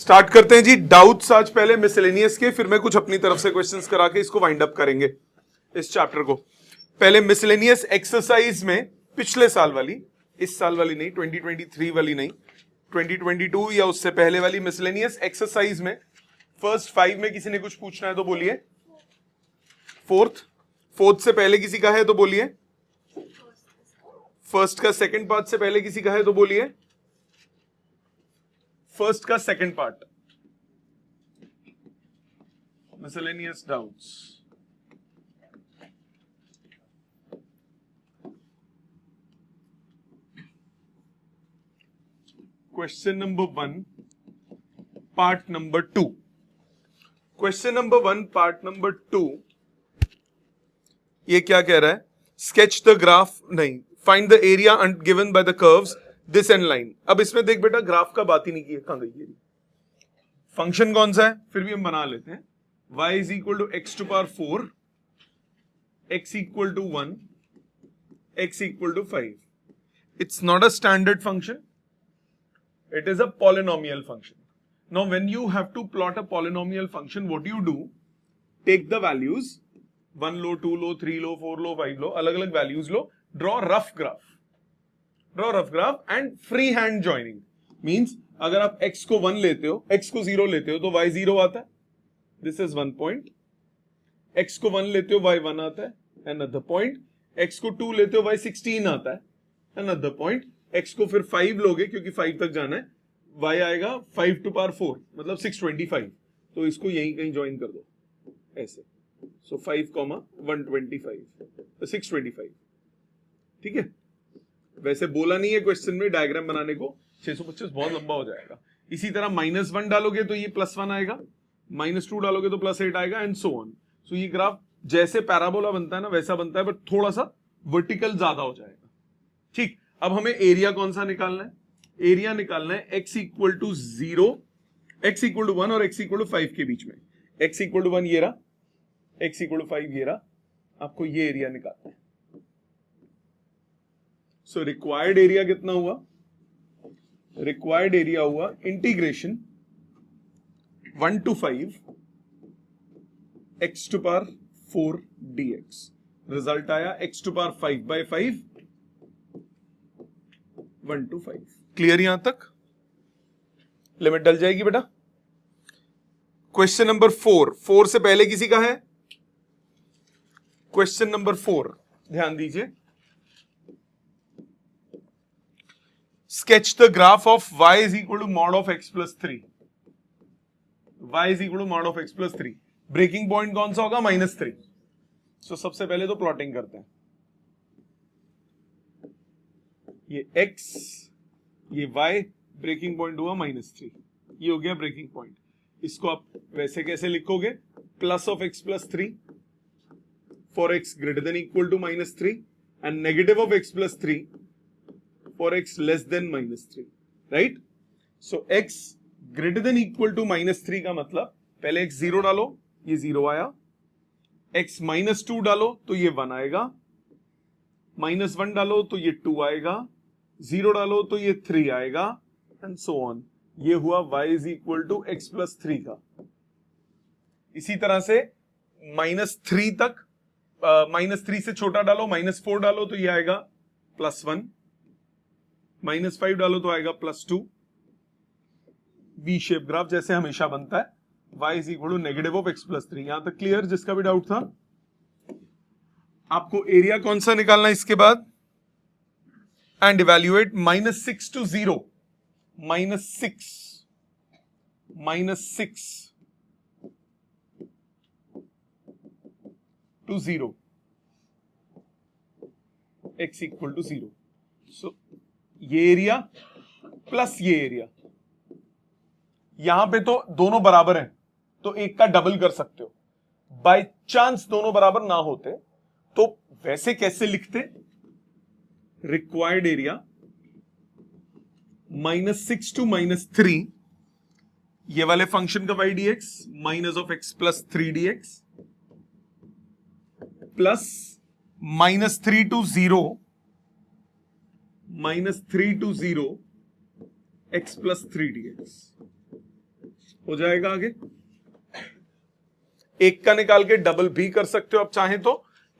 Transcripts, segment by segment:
Start करते हैं जी doubts आज पहले मिसलेनियस के, फिर मैं कुछ अपनी तरफ से क्वेश्चंस करा के इसको वाइंड अप करेंगे इस चैप्टर को। पहले मिसलेनियस एक्सरसाइज में पिछले साल वाली, इस साल वाली नहीं, 2023 वाली नहीं, 2022 या उससे पहले वाली मिसलेनियस एक्सरसाइज में फर्स्ट 5 में किसी ने कुछ पूछना है तो बोलिए। फोर्थ से पहले किसी का है तो बोलिए। फर्स्ट का सेकंड पार्ट से पहले किसी का है तो बोलिए। फर्स्ट का second part miscellaneous doubts. Question number 1 part number 2। Question number 1 part number 2 ये क्या कह रहा है? स्केच द ग्राफ, नहीं, find the area given by the curves this and line. अब इसमें देख बेटा, ग्राफ का बात ही नहीं की है, कहां गई ये? फंक्शन कौन सा है? फिर भी हम बना लेते हैं। y is equal to x to power 4, x equal to 1, x equal to 5। It's not a standard function, it is a polynomial function. Now when you have to plot a polynomial function, what do you do? Take the values 1 लो, 2 लो, 3 लो, 4 लो, 5 लो, अलग अलग values low, draw rough graph and free hand joining means अगर आप x को 1 लेते हो, x को 0 लेते हो तो y 0 आता है, this is 1 point. x को 1 लेते हो y 1 आता है, another point. x को 2 लेते हो y 16 आता है, another point. x को फिर 5 लोगे क्योंकि 5 तक जाना है, y आएगा 5 टू पावर 4 मतलब 625, तो इसको यहीं कहीं ज्वाइन कर दो ऐसे। सो 5, 125 तो 625, ठीक है। वैसे बोला नहीं है क्वेश्चन में डायग्राम बनाने को, 625 बहुत लंबा हो जाएगा। इसी तरह -1 डालोगे तो ये +1 आएगा, -2 डालोगे तो +8 आएगा एंड सो ऑन। सो ये ग्राफ जैसे पैराबोला बनता है ना वैसा बनता है, बट थोड़ा सा वर्टिकल ज्यादा हो जाएगा, ठीक। अब हमें एरिया कौन सा निकालना है? एरिया निकालना है x equal to 0, x equal to 1 और x इक्वल टू 5 के बीच में। x इक्वल टू 1 ये रहा, x इक्वल टू 5 ये रहा, आपको ये एरिया निकालना है। सो रिक्वायर्ड एरिया कितना हुआ? रिक्वायर्ड एरिया हुआ integration 1 to 5 x to power 4 dx। Result आया x to power 5 by 5 1 to 5। Clear यहां तक? लिमिट डल जाएगी बेटा। क्वेश्चन नंबर 4 से पहले किसी का है? क्वेश्चन नंबर 4 ध्यान दीजिए। Sketch the graph of y is equal to mod of x plus 3। y is equal to mod of x plus 3। Breaking point कौन सा होगा? -3। सो सबसे पहले तो प्लॉटिंग करते हैं। ये x, ये y, ब्रेकिंग पॉइंट हुआ -3, ये हो गया ब्रेकिंग पॉइंट। इसको आप वैसे कैसे लिखोगे? Plus of x plus 3 for x greater than equal to -3 and negative of x plus 3 for x less than -3, right. So x greater than equal to -3 का मतलब पहले x 0 डालो, ये 0 आया, x -2 डालो तो ये 1 आएगा, -1 डालो तो ये 2 आएगा, 0 डालो तो ये 3 आएगा एंड सो ऑन। ये हुआ y is equal to x plus 3 का। इसी तरह से -3 तक, -3 से छोटा डालो, -4 डालो तो ये आएगा +1, -5 डालो तो आएगा +2। वी शेप ग्राफ जैसे हमेशा बनता है, y is equal to negative of x plus 3। यहां तक क्लियर? जिसका भी डाउट था। आपको एरिया कौन सा निकालना है इसके बाद? And evaluate -6 to 0, -6 to 0, x equal to 0। So ये एरिया प्लस ये एरिया, यहां पे तो दोनों बराबर हैं तो एक का डबल कर सकते हो। बाय चांस दोनों बराबर ना होते तो वैसे कैसे लिखते? रिक्वायर्ड एरिया -6 to -3, ये वाले फंक्शन का y dx minus of x plus 3 dx plus -3 to 0 -3 to 0 x plus 3 dx। हो जाएगा आगे। एक का निकाल के डबल भी कर सकते हो आप चाहें तो,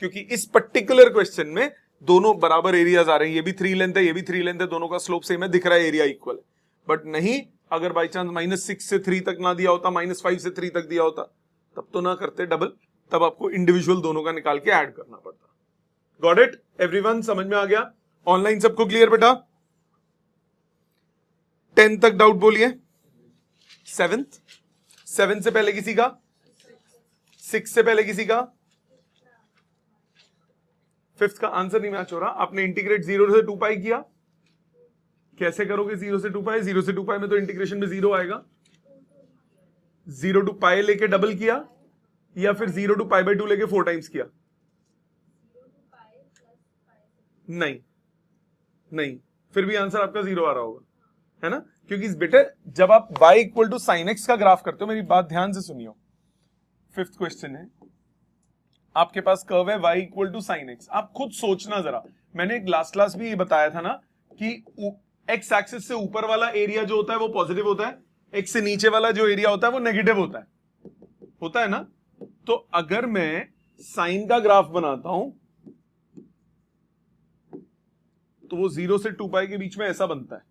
क्योंकि इस पर्टिकुलर क्वेश्चन में दोनों बराबर एरियाज आ रहे हैं, ये भी 3 लेंथ है, ये भी 3 लेंथ है, दोनों का स्लोप सेम है, दिख रहा है एरिया इक्वल है। बट नहीं, अगर बाई चांस -6 से 3 तक ना दिया होता, -5 से 3 तक दिया होता, तब तो ना करते डबल, तब आपको इंडिविजुअल दोनों का निकाल के ऐड करना पड़ता। Got it everyone? समझ में आ गया? ऑनलाइन सबको क्लियर बेटा? 10 तक डाउट बोलिए। 7th 7 से पहले किसी का? 6 से पहले किसी का? 5th का आंसर नहीं मैच हो रहा। आपने इंटीग्रेट 0 से 2 पाई किया, कैसे करोगे 0 से 2 पाई? 0 से 2 पाई में तो इंटीग्रेशन में 0 आएगा। 0 टू पाई लेके डबल किया, या फिर 0 टू पाई बाई 2 लेके 4 टाइम्स किया? नहीं नहीं, फिर भी आंसर आपका 0 आ रहा होगा, है ना? क्योंकि इस बेटे जब आप y equal to sine x का ग्राफ करते हो, मेरी बात ध्यान से सुनियो। 5th क्वेश्चन है, आपके पास कर्व है y equal to sine x. आप खुद सोचना जरा, मैंने लास्ट क्लास भी ये बताया था ना कि x एक्सिस से ऊपर वाला एरिया जो होता है वो पॉजिटिव होता है, x से नीचे वाला जो एरिया होता है वो नेगेटिव होता है ना? तो अगर मैं साइन का ग्राफ बनाता हूं तो वो 0 से 2 पाई के बीच में ऐसा बनता है,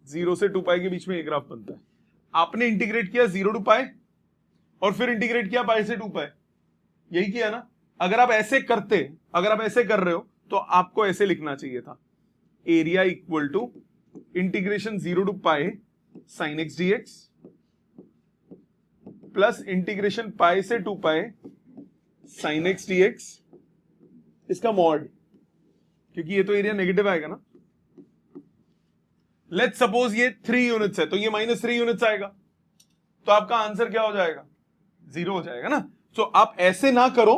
0 से 2 पाई के बीच में एक ग्राफ बनता है। आपने इंटीग्रेट किया 0 टू पाई और फिर इंटीग्रेट किया पाई से 2 पाई, यही किया ना? अगर आप ऐसे कर रहे हो तो आपको ऐसे लिखना चाहिए था, area equal to integration 0 to pi sine x dx plus integration pi से 2 पाई साइन एक्स डीएक्स, इसका मॉड, क्योंकि ये तो एरिया नेगेटिव आएगा ना। लेट्स सपोज ये 3 यूनिट्स है तो ये -3 यूनिट्स आएगा, तो आपका आंसर क्या हो जाएगा? 0 हो जाएगा ना। तो आप ऐसे ना करो,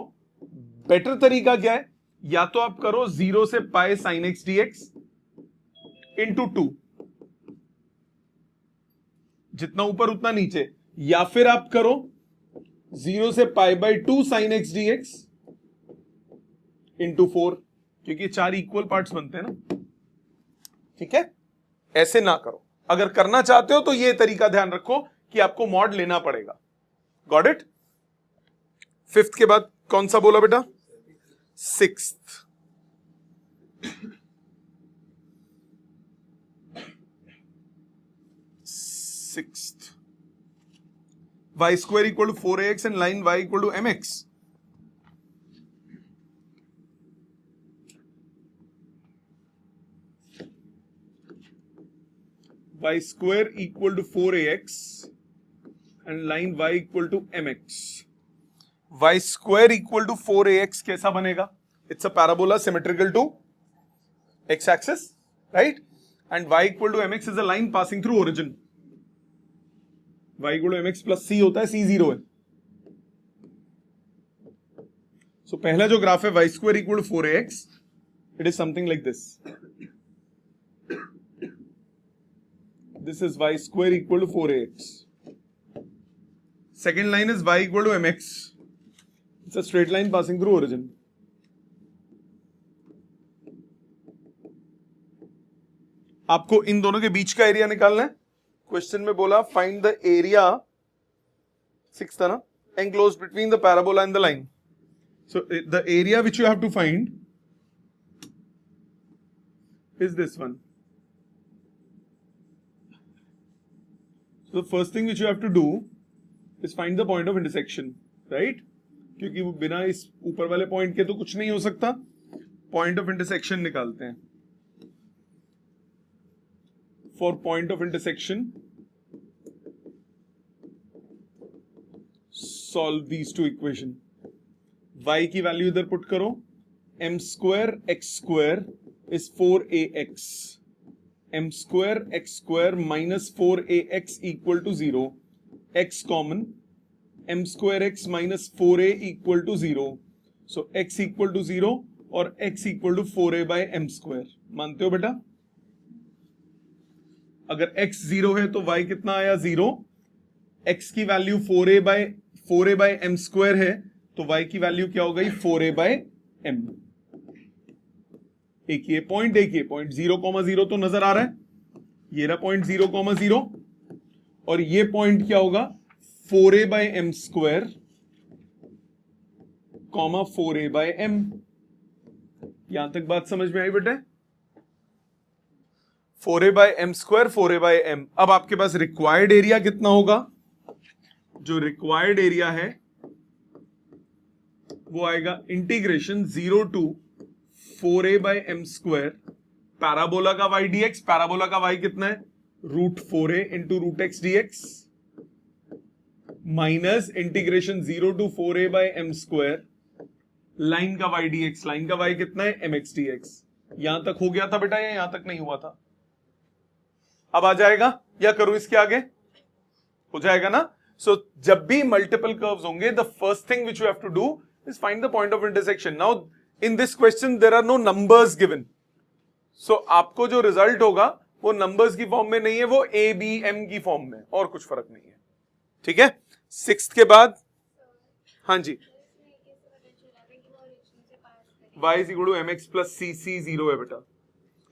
बेटर तरीका क्या है, या तो आप करो 0 से pi sine x dx into 2, जितना ऊपर उतना नीचे, या फिर आप करो 0 से pi by 2 sine x dx into 4, क्योंकि 4 इक्वल पार्ट्स बनते हैं ना। ठीक है, ऐसे ना करो। अगर करना चाहते हो तो ये तरीका ध्यान रखो कि आपको मॉड लेना पड़ेगा। Got it? 5th के बाद कौन सा बोला बेटा? 6th। y square equal to 4ax and line y equal to mx. y square equal to 4ax and line y equal to mx. y square equal to 4ax कैसा बनेगा? It's a parabola symmetrical to x axis, right? And y equal to mx is a line passing through origin. y equal to mx plus c होता है, c 0 है। So पहला जो graph है y square equal to 4ax, it is something like this. This is y square equal to 4ax. Second line is y equal to mx. It's a straight line passing through origin. आपको इन दोनों के बीच का area निकालना है। Question में बोला find the area, 6 था ना, enclosed between the parabola and the line. So the area which you have to find is this one. So the first thing which you have to do is find the point of intersection, right? क्योंकि वो बिना इस ऊपर वाले point के तो कुछ नहीं हो सकता। पॉइंट ऑफ इंटरसेक्शन निकालते हैं। For point of intersection solve these two equation. y की वैल्यू इधर पुट करो, m square x square is 4ax, m square x square minus 4ax equal to 0, x common, m square x minus 4a equal to 0, so x equal to 0 और x equal to 4a by m square. मानते हो बेटा? अगर x 0 है तो y कितना आया? 0। x की value 4a by m square है तो y की वैल्यू क्या हो गई? 4a by m। एक ये पॉइंट 0,0 तो नजर आ रहा है, ये रहा पॉइंट 0,0, और ये पॉइंट क्या होगा 4a/m स्क्वायर कॉमा 4a/m। यहां तक बात समझ में आई बेटे? 4a/m square 4a/m। अब आपके पास रिक्वायर्ड एरिया कितना होगा? जो रिक्वायर्ड एरिया है वो आएगा integration 0 to 4a/m square parabola का y dx। पैराबोला का y कितना है? √4a into √x dx minus integration 0 to 4a/m square line का y dx। लाइन का y कितना है? mx dx। यहां तक हो गया था बेटा या यहां तक नहीं हुआ था? अब आ जाएगा या करूं इसके आगे? हो जाएगा ना? सो जब भी मल्टीपल कर्व्स होंगे the first thing which you have to do is find the point of intersection. Now in this question there are no numbers given, so आपको जो रिजल्ट होगा वो नंबर्स की फॉर्म में नहीं है, वो ए बी एम की फॉर्म में, और कुछ फर्क नहीं है। ठीक है, 6th के बाद हाँ जी y is equal to mx plus c 0 है बेटा।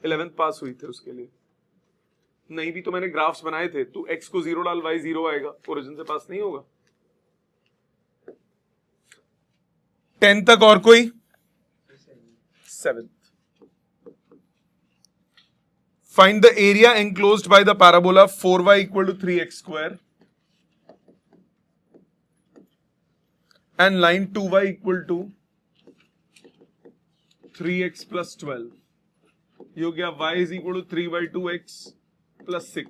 11th पास हुई थे उसके लिए, नहीं भी तो मैंने ग्राफ्स बनाए थे। तू x को 0 डाल y 0 आएगा, ओरिजिन से पास नहीं होगा। 10 तक और कोई? 7th find the area enclosed by the parabola 4y equal to 3x square and line 2y equal to 3x plus 12। ये हो गया y is equal to 3/2x plus 6।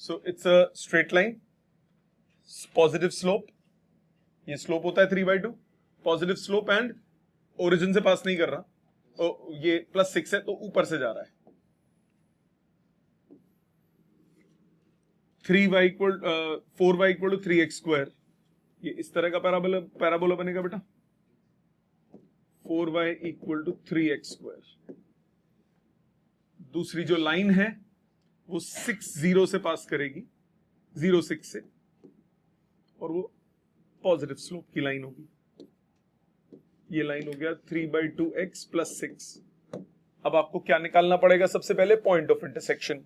So it's a straight line, positive slope. ये slope होता है 3/2, positive slope and origin से पास नहीं कर रहा। ये प्लस 6 है तो ऊपर से जा रहा है। 4y equal to 3x square, ये इस तरह का पैराबोला बनेगा बेटा। 4y equal to 3x square. दूसरी जो लाइन है वो 6 0 से पास करेगी, 0 6 से, और वो पॉजिटिव स्लोप की लाइन होगी। ये लाइन हो गया 3/2x प्लस 6। अब आपको क्या निकालना पड़ेगा? सबसे पहले पॉइंट ऑफ इंटरसेक्शन।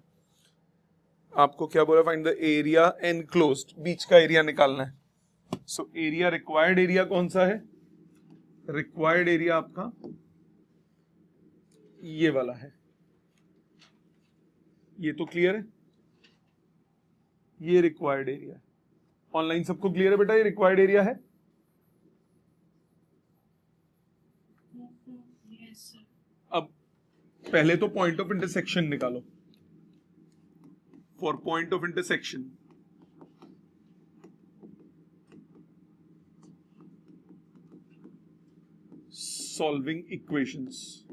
आपको क्या बोला? फाइंड द एरिया एनक्लोज्ड, बीच का एरिया निकालना है। सो एरिया, रिक्वायर्ड एरिया कौन सा है? रिक्वायर्ड एरिया आपका ये वाला है। ये तो क्लियर है, ये रिक्वायर्ड एरिया है। ऑनलाइन सबको क्लियर है बेटा? ये रिक्वायर्ड एरिया है। अब पहले तो पॉइंट ऑफ इंटरसेक्शन निकालो। For point of intersection solving equations,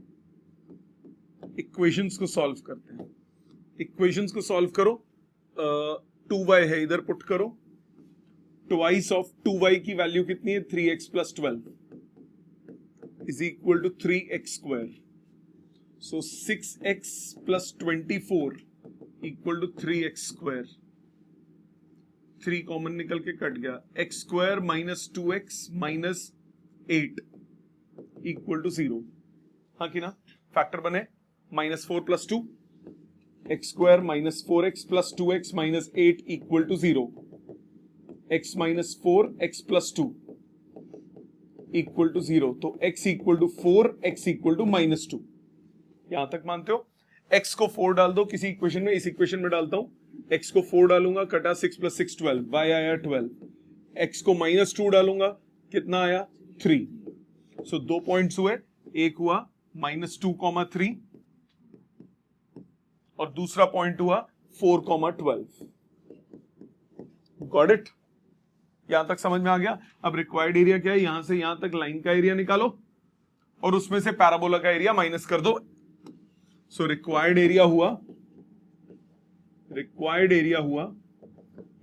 equations को सॉल्व करते हैं। इक्वेशंस को सॉल्व करो। 2y है, इधर पुट करो। ट्वाइस ऑफ 2y की वैल्यू कितनी है? 3x plus 12 is equal to 3x square. So 6x plus 24 equal to 3x square. 3 common निकल के कट गया। x square minus 2x minus 8 equal to 0। हाँ कि ना? फैक्टर बने -4 plus 2, x square minus 4x plus 2x minus 8 equal to 0। x minus 4 x plus 2 equal to 0। तो x equal to 4, x equal to -2। यहां तक मानते हो? x को 4 डाल दो किसी इक्वेशन में, इस इक्वेशन में डालता हूं। x को 4 डालूंगा, कटा 6 प्लस 6 12, y आया 12। x को -2 डालूंगा, कितना आया? 3। सो 2 पॉइंट्स हुए, एक हुआ -2,3 और दूसरा पॉइंट हुआ 4,12। Got it? यहां तक समझ में आ गया? अब रिक्वायर्ड एरिया क्या है? यहां से यहां तक लाइन का एरिया निकालो और उसमें से पैराबोला का एरिया माइनस कर दो। सो रिक्वायर्ड एरिया हुआ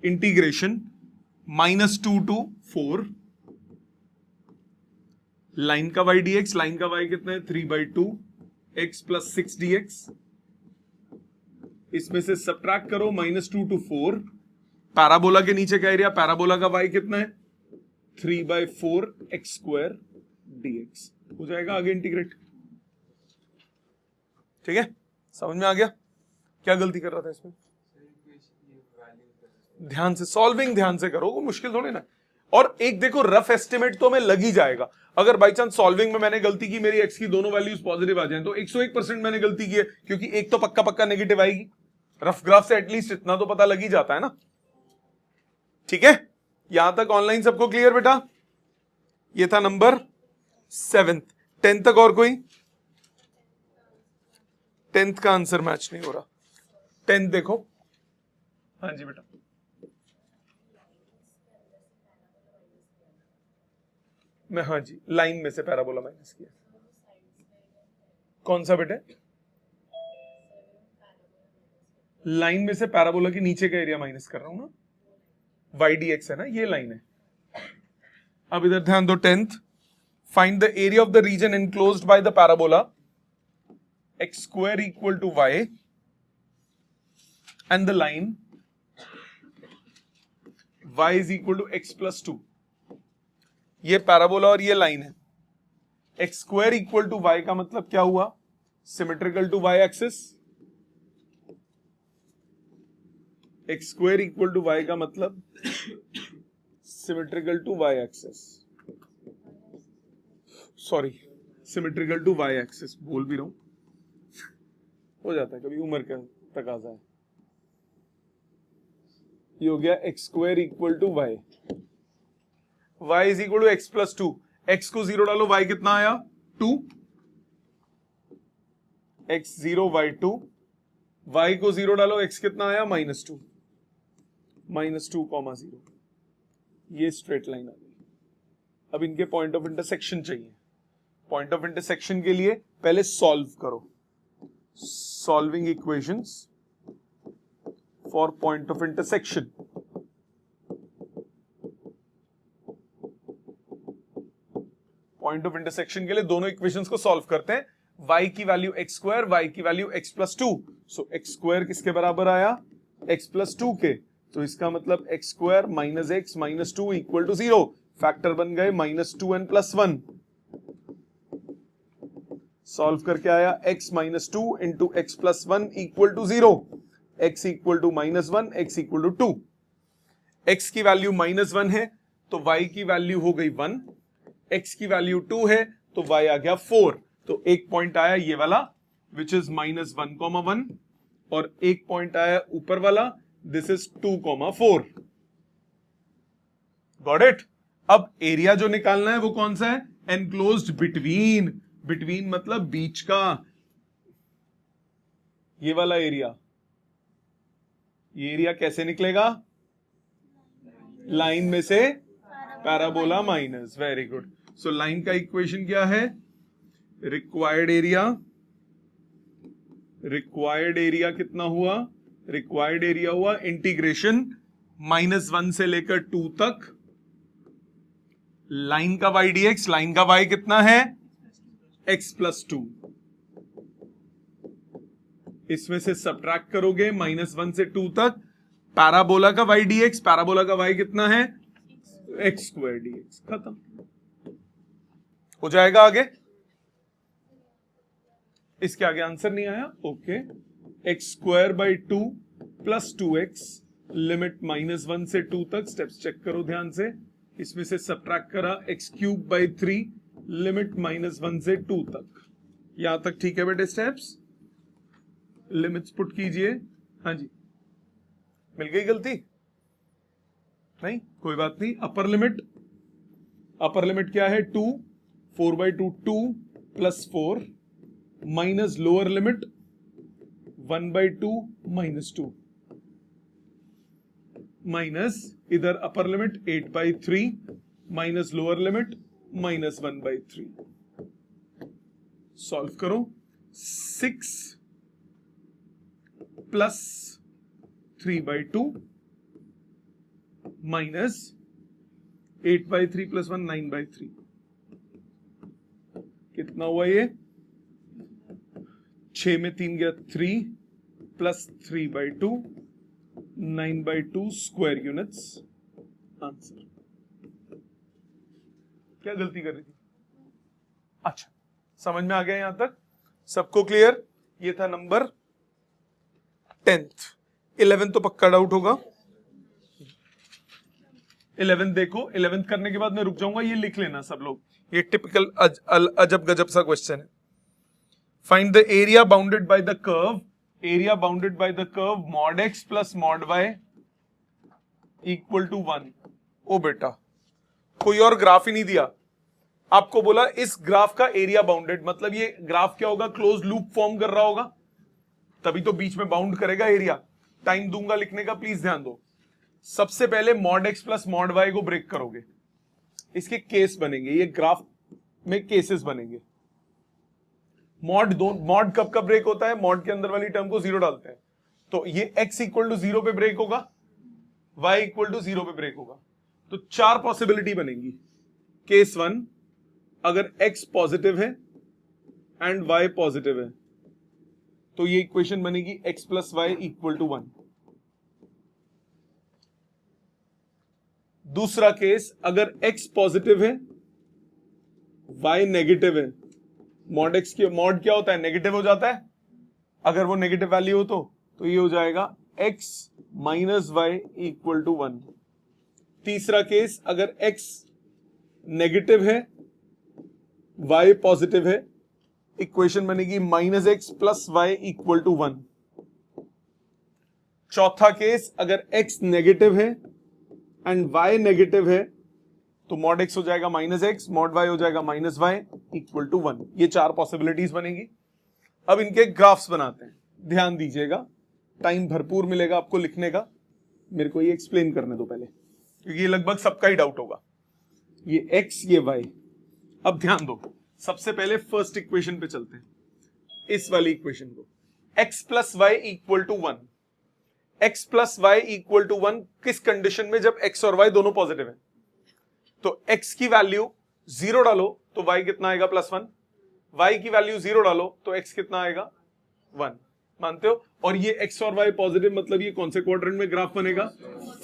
इंटीग्रेशन -2 to 4 लाइन का y dx। लाइन का y कितना है? 3/2 x प्लस 6 dx। इसमें से सब्ट्रैक्ट करो -2 to 4। पैराबोला के नीचे का एरिया, पैराबोला का y कितना है? 3/4 x स्क्वायर dx। हो जाएगा आगे इंटीग्रेट। ठीक है, समझ में आ गया? क्या गलती कर रहा था इसमें? ध्यान से सॉल्विंग ध्यान से करो, वो मुश्किल थोड़ी ना। और एक देखो रफ एस्टिमेट तो हमें लग ही जाएगा। अगर बाई चांस सॉल्विंग में मैंने गलती की, मेरी एक्स की दोनों वैल्यूज पॉजिटिव आ जाए, तो 101% मैंने गलती की है, क्योंकि एक तो पक्का पक्का नेगेटिव आएगी। रफ ग्राफ से एटलीस्ट इतना तो पता लग ही जाता है ना। ठीक है, यहां तक ऑनलाइन सबको क्लियर बेटा? ये था नंबर 7। 10 तक और कोई? 10th का आंसर मैच नहीं हो रहा। 10th देखो। हाँ जी बेटा। मैं, हाँ जी, लाइन में से पैराबोला माइनस किया। कौन सा बेटे? लाइन में से पैराबोला के नीचे का एरिया माइनस कर रहा हूं ना, वाई डी एक्स है ना, ये लाइन है। अब इधर ध्यान दो। 10th, find the area of the region enclosed by the parabola x square equal to y and the line y is equal to x plus 2। ये पैराबोला और ये लाइन है। X square equal to y का मतलब क्या हुआ? Symmetrical to y axis. X square equal to y का मतलब symmetrical to y axis, sorry symmetrical to y axis बोल भी रहा हूं, हो जाता है कभी, उम्र का तकाजा है। ये हो गया x square equal to y, y is equal to x plus 2। X को 0 डालो, वाई कितना आया? 2। एक्स 0 वाई 2, वाई को 0 डालो, एक्स कितना आया? -2। -2, 0। ये स्ट्रेट लाइन आ गई। अब इनके पॉइंट ऑफ इंटरसेक्शन चाहिए। पॉइंट ऑफ इंटरसेक्शन के लिए पहले सॉल्व करो। Solving equations for point of intersection. Point of intersection के लिए दोनों इक्वेशंस को सॉल्व करते हैं। y की वैल्यू एक्स स्क्वायर, y की वैल्यू एक्स प्लस 2। सो एक्स स्क्वायर किसके बराबर आया? एक्स प्लस 2 के। तो इसका मतलब x square minus x minus 2 equal to 0। Factor बन गए -2 एंड +1। सॉल्व करके आया x minus 2 into x plus 1 equal to 0। x equal to -1, x equal to 2। x की वैल्यू -1 है तो y की वैल्यू हो गई 1, x की वैल्यू 2 है तो y आ गया 4। तो एक पॉइंट आया ये वाला विच इज -1, 1, और एक पॉइंट आया ऊपर वाला, दिस इज 2, 4। Got it? अब एरिया जो निकालना है वो कौन सा है? Enclosed between. बिटवीन मतलब बीच का, ये वाला एरिया। ये एरिया कैसे निकलेगा? लाइन में से parabola minus. Very good. So line का इक्वेशन क्या है? रिक्वायर्ड एरिया कितना हुआ? रिक्वायर्ड एरिया हुआ इंटीग्रेशन -1 से लेकर 2 तक लाइन का y dx। लाइन का y कितना है? x plus 2। इसमें से सब्ट्रैक्ट करोगे -1 से 2 तक, पैराबोला का y dx। पैराबोला का y कितना है? X square dx। खत्म हो जाएगा। आगे इसके आगे आंसर नहीं आया? Okay. X square by 2 plus 2x, limit -1 से 2 तक। स्टेप्स चेक करो ध्यान से। इसमें से सब्ट्रैक्ट करा x क्यूब बाई 3, लिमिट -1 से 2 तक। यहां तक ठीक है बेटे? स्टेप्स लिमिट्स पुट कीजिए। हाँ जी, मिल गई गलती? नहीं, कोई बात नहीं। अपर लिमिट क्या है? 2, 4/2 2 plus 4 minus lower limit 1/2 -2 minus इधर upper limit 8/3 minus lower limit -1/3। Solve करो। 6 प्लस 3/2 माइनस 8/3 प्लस 1 9/3। कितना हुआ ये? 6 में 3 गया 3 प्लस 3/2 9/2 स्क्वायर यूनिट्स। आंसर। क्या गलती कर रही थी? अच्छा, समझ में आ गया यहां तक? सबको क्लियर? ये था नंबर 10th। 11 तो पक्का डाउट होगा। 11th देखो, 11th करने के बाद मैं रुक जाऊंगा, ये लिख लेना सब लोग, ये टिपिकल अजब गजब सा क्वेश्चन है। Find the area bounded by the curve, area bounded by the curve mod x plus mod y equal to 1। ओ बेटा, कोई और ग्राफ ही नहीं दिया, आपको बोला इस ग्राफ का एरिया बाउंडेड, मतलब ये ग्राफ क्या होगा, क्लोज लूप फॉर्म कर रहा होगा, तभी तो बीच में बाउंड करेगा एरिया। टाइम दूंगा लिखने का, प्लीज ध्यान दो। सबसे पहले mod x plus mod y को ब्रेक करोगे, इसके केस बनेंगे, ये ग्राफ में केसेस बनेंगे। मॉड कब कब ब्रेक होता है, मॉड के अंदर वाली टर्म को 0 डालते हैं, तो ये x इक्वल टू 0 पे ब्रेक होगा, y इक्वल टू 0 पे ब्रेक होगा। तो 4 पॉसिबिलिटी बनेंगी। केस 1, अगर x पॉजिटिव है एंड y पॉजिटिव है तो ये इक्वेशन बनेगी x plus y equal to 1। दूसरा केस, अगर x पॉजिटिव है y नेगेटिव है, मॉड x की मॉड क्या होता है, नेगेटिव हो जाता है, अगर वो नेगेटिव वैल्यू हो तो ये हो जाएगा x minus y equal to 1। तीसरा केस, अगर x नेगेटिव है y पॉजिटिव है, इक्वेशन बनेगी minus x plus y equal to 1। चौथा केस, अगर x नेगेटिव है एंड y नेगेटिव है तो मॉड x हो जाएगा माइनस एक्स, मॉड y हो जाएगा माइनस वाई इक्वल टू 1। ये 4 पॉसिबिलिटीज बनेगी। अब इनके ग्राफ्स बनाते हैं, ध्यान दीजिएगा, टाइम भरपूर मिलेगा आपको लिखने का, मेरे को ये एक्सप्लेन करने दो पहले, क्योंकि ये लगभग सबका ही डाउट होगा। ये x, ये y। अब ध्यान दो, सबसे पहले फर्स्ट इक्वेशन पे चलते हैं, इस वाली इक्वेशन को, x plus y equal to 1। x plus y equal to 1 किस कंडीशन में, जब x और y दोनों पॉजिटिव है। तो x की वैल्यू 0 डालो तो y कितना आएगा, प्लस 1। y की वैल्यू 0 डालो तो x कितना आएगा, 1। मानते हो? और ये x और y पॉजिटिव, मतलब ये कौन से क्वाड्रेंट में ग्राफ बनेगा,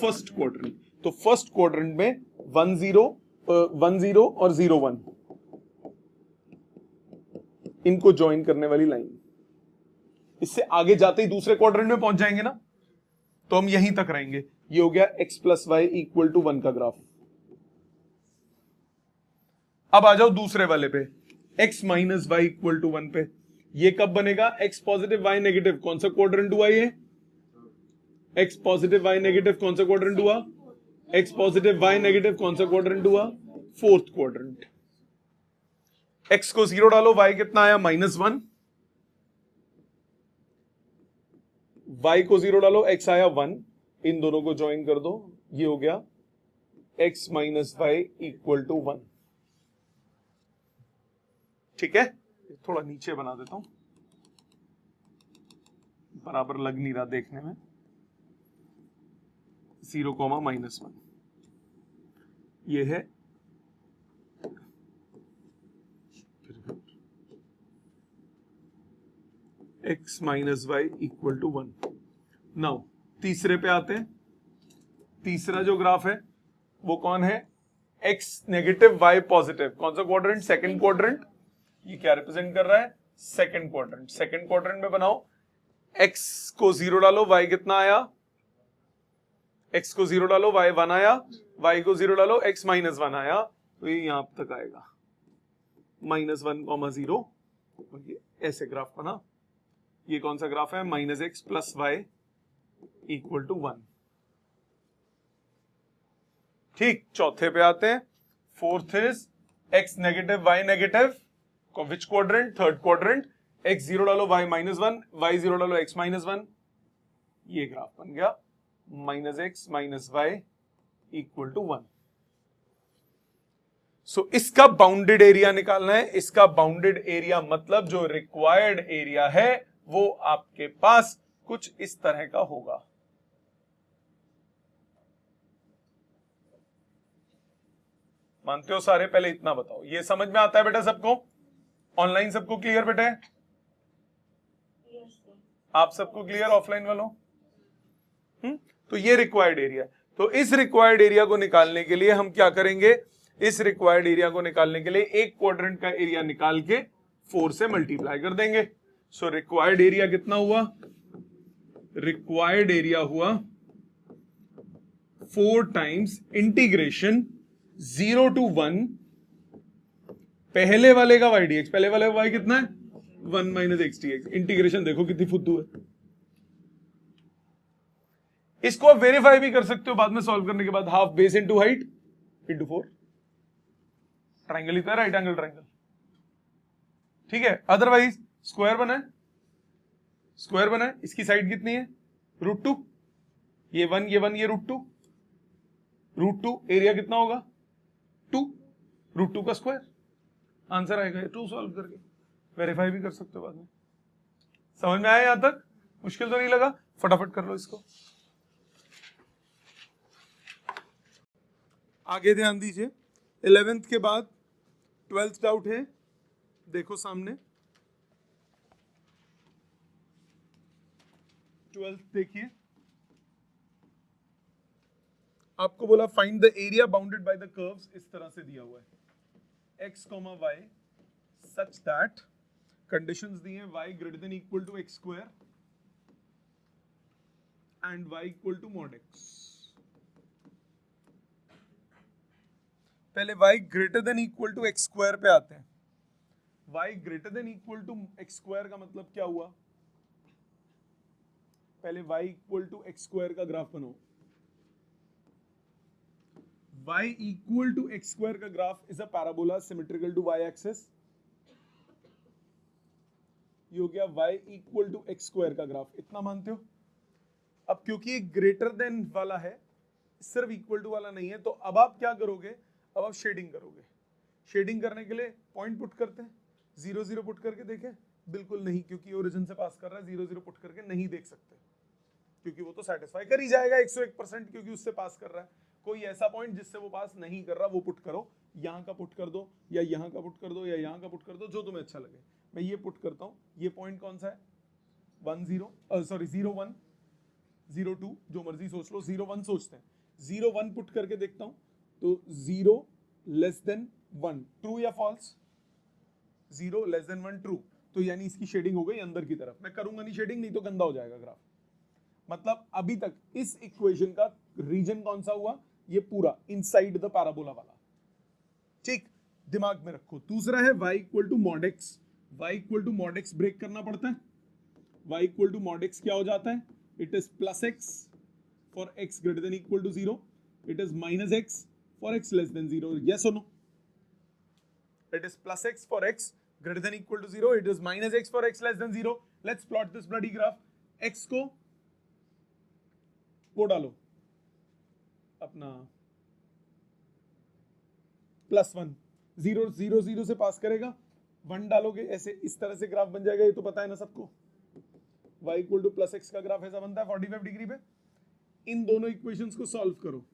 फर्स्ट क्वाड्रेंट। तो फर्स्ट क्वाड्रेंट में 1 0 और 0 1 इनको ज्वाइन करने वाली लाइन, इससे आगे जाते ही दूसरे क्वाड्रेंट में पहुंच जाएंगे ना, तो हम यहीं तक रहेंगे। ये हो गया x plus y equal to 1 का ग्राफ। अब आ जाओ दूसरे वाले पे, x minus y equal to 1 पे। ये कब बनेगा, x पॉजिटिव y नेगेटिव, कौन सा क्वाड्रेंट हुआ ये, x पॉजिटिव y नेगेटिव कौन सा क्वाड्रेंट हुआ, x पॉजिटिव y नेगेटिव कौन सा क्वाड्रेंट हुआ, फोर्थ क्वाड्रेंट। x को 0 डालो, y कितना आया, माइनस 1। y को 0 डालो, x आया 1। इन दोनों को ज्वाइन कर दो, ये हो गया x minus y equal to 1। ठीक है, थोड़ा नीचे बना देता हूं, बराबर लग नहीं रहा देखने में। 0 कॉमा माइनस 1, ये है x minus y equal to 1। Now तीसरे पे आते हैं। तीसरा जो ग्राफ है वो कौन है, x नेगेटिव y पॉजिटिव, कौन सा क्वाड्रेंट, सेकंड क्वाड्रेंट। ये क्या रिप्रेजेंट कर रहा है, सेकंड क्वाड्रेंट। सेकंड क्वाड्रेंट में बनाओ, x को 0 डालो, y कितना आया, x को 0 डालो, y 1 आया, y को 0 डालो, x माइनस 1 आया, तो ये यहां तक आएगा माइनस 1 कॉमा 0। ऐसे ग्राफ बना। ये कौन सा ग्राफ है, minus x plus y equal to 1। ठीक, चौथे पे आते हैं। Fourth is x negative y negative, which quadrant, third quadrant. x 0 डालो, y माइनस 1, y 0 डालो, x माइनस 1। ये ग्राफ बन गया minus x minus y equal to 1। So इसका बाउंडेड एरिया निकालना है। इसका बाउंडेड एरिया मतलब जो रिक्वायर्ड एरिया है वो आपके पास कुछ इस तरह का होगा। मानते हो सारे? पहले इतना बताओ, ये समझ में आता है बेटा सबको? ऑनलाइन सबको क्लियर बेटा है? आप सबको क्लियर, ऑफलाइन वालों? तो ये रिक्वायर्ड एरिया है। तो इस रिक्वायर्ड एरिया को निकालने के लिए हम क्या करेंगे, इस रिक्वायर्ड एरिया को निकालने के लिए एक क्वाड्रेंट का एरिया निकाल के 4 से मल्टीप्लाई कर देंगे। सो रिक्वायर्ड एरिया कितना हुआ, रिक्वायर्ड एरिया हुआ 4 टाइम्स इंटीग्रेशन 0 to 1 पहले वाले का वाई डी एक्स, पहले वाले का वाई कितना है 1 minus x D x. Integration देखो कितनी फुद्दू है। इसको आप वेरीफाई भी कर सकते हो बाद में सॉल्व करने के बाद, half base into height into 4। Triangle ही तो है, राइट एंगल ट्राइंगल, ठीक है। अदरवाइज स्क्वायर बना है, स्क्वायर बना है, इसकी साइड कितनी है √2, ये 1 ये 1 ये √2 एरिया कितना होगा 2, √2 का स्क्वायर आंसर आएगा 2 सॉल्व करके। वेरीफाई भी कर सकते हो बाद में। समझ में आया यहां तक? मुश्किल तो नहीं लगा? फटाफट कर लो इसको। आगे ध्यान दीजिए, 11th के बाद 12th डाउट है, देखो सामने 12th देखिए, आपको बोला find the area bounded by the curves, इस तरह से दिया हुआ है x, y such that conditions दी हैं y greater than equal to x square and y equal to mod x। पहले y greater than equal to x square पे आते हैं। y greater than equal to x square का मतलब क्या हुआ? पहले y equal to x square का ग्राफ बनाओ। y equal to x square का graph is a parabola symmetrical to y axis. ये हो गया y equal to x square का ग्राफ, इतना मानते हो? अब क्योंकि ये ग्रेटर देन वाला है, सिर्फ इक्वल टू वाला नहीं है, तो अब आप क्या करोगे? अब आप शेडिंग करोगे। शेडिंग करने के लिए पॉइंट पुट करते हैं, 0 0 पुट करके देखें, बिल्कुल नहीं, क्योंकि ओरिजिन से पास कर रहा है, 0 0 पुट करके नहीं देख सकते, क्योंकि वो तो सेटिस्फाई कर ही जाएगा 101%, क्योंकि उससे पास कर रहा है। कोई ऐसा पॉइंट जिससे वो पास नहीं कर रहा वो पुट करो, यहाँ का पुट कर दो या यहाँ का पुट कर दो या यहाँ का पुट कर दो, जो तुम्हें अच्छा लगे। मैं ये पुट करता हूँ, ये पॉइंट कौन सा है 0 1 0 2, जो मर्जी सोच लो, 0 1 सोचते हैं। 0 1 पुट करके देखता हूँ, तो 0 लेस देन 1 ट्रू या फॉल्स? 0 लेस देन 1 ट्रू, तो यानी इसकी शेडिंग हो गई अंदर की तरफ। मैं करूंगा नहीं शेडिंग, नहीं तो गंदा हो जाएगा ग्राफ। मतलब अभी तक इस इक्वेशन का रीजन कौन सा हुआ? ये पूरा इनसाइड द पैराबोला वाला, ठीक, दिमाग में रखो। दूसरा है y equal to mod x। y equal to mod x break करना पड़ता है। y equal to mod x क्या हो जाता है? It is plus x for x greater than equal to 0, it is minus x for x less than 0। Yes और no? It is plus x for x greater than equal to 0, it is minus x for x less than 0. Let's plot this bloody graph. x को वो डालो अपना +1, 0 0 0 से पास करेगा, 1 डालोगे, ऐसे इस तरह से ग्राफ बन जाएगा। ये तो पता है ना सबको, y equal two plus x का ग्राफ ऐसा बनता है 45 डिग्री पे। इन दोनों इक्वेशंस को सॉल्व करो,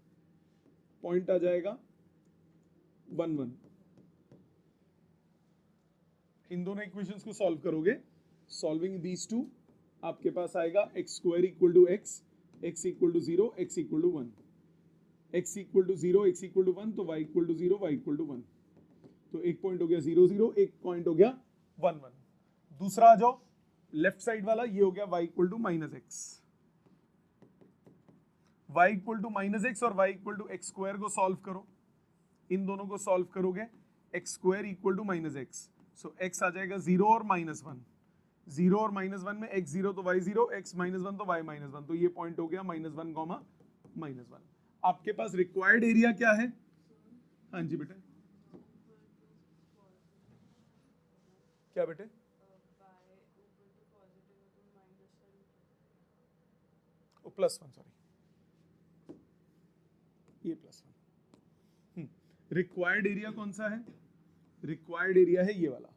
पॉइंट आ जाएगा 1 1। इन दोनों इक्वेशंस को सॉल्व करोगे, सॉल्विंग दीज टू, आपके पास आएगा x square equal to x, x equal to 0, x equal to 1, x equal to 0, x equal to 1, तो y equal to 0, y equal to 1। तो एक पॉइंट हो गया 0 0, एक पॉइंट हो गया 1 1। दूसरा आ जाओ, लेफ्ट साइड वाला, ये हो गया y equal to minus x. y equal to minus x और y equal to x square को सॉल्व करो। इन दोनों को सॉल्व करोगे, x square equal to minus x, so x आ जाएगा 0 और -1। 0 और -1 में x 0 तो y 0, x -1 तो y -1, तो ये पॉइंट हो गया -1, -1। आपके पास रिक्वायर्ड एरिया क्या है? हाँ जी बेटे, क्या बेटे? +1, सॉरी, ये +1। रिक्वायर्ड एरिया कौन सा है? रिक्वायर्ड एरिया है ये वाला,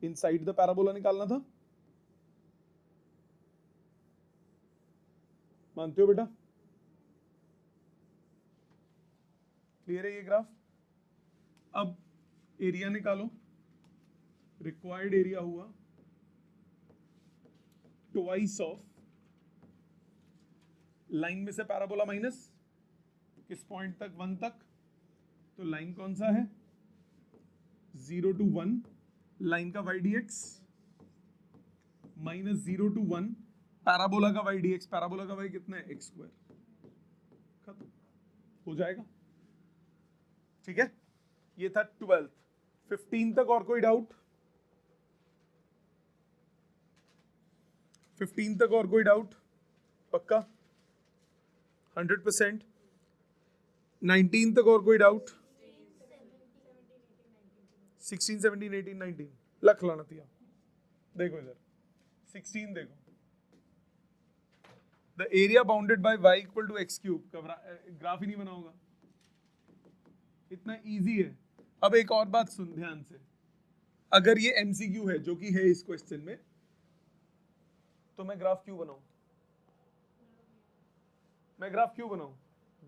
इनसाइड द पैराबोला निकालना था। मानते हो बेटा? क्लियर है ये ग्राफ? अब एरिया निकालो। रिक्वायर्ड एरिया हुआ ट्वाइस ऑफ लाइन में से पैराबोला माइनस किस पॉइंट तक? 1 तक। तो लाइन कौन सा है? 0 to 1, लाइन का y dx, -0 to 1 पैराबोला का y dx, पैराबोला का y कितना है x स्क्वायर, खत्म हो जाएगा। ठीक है, ये था 12th। 15 तक और कोई डाउट? 15 तक और कोई डाउट? पक्का 100%? 19 तक और कोई डाउट? 16, 17, 18, 19 लख लानतिया। देखो इधर 16 देखो, the area bounded by y equal to x cube का ग्राफ ही नहीं बना होगा, इतना इजी है। अब एक और बात सुन ध्यान से, अगर ये एमसीक्यू है जो कि है इस क्वेश्चन में, तो मैं ग्राफ क्यों बनाऊं? मैं ग्राफ क्यों बनाऊं?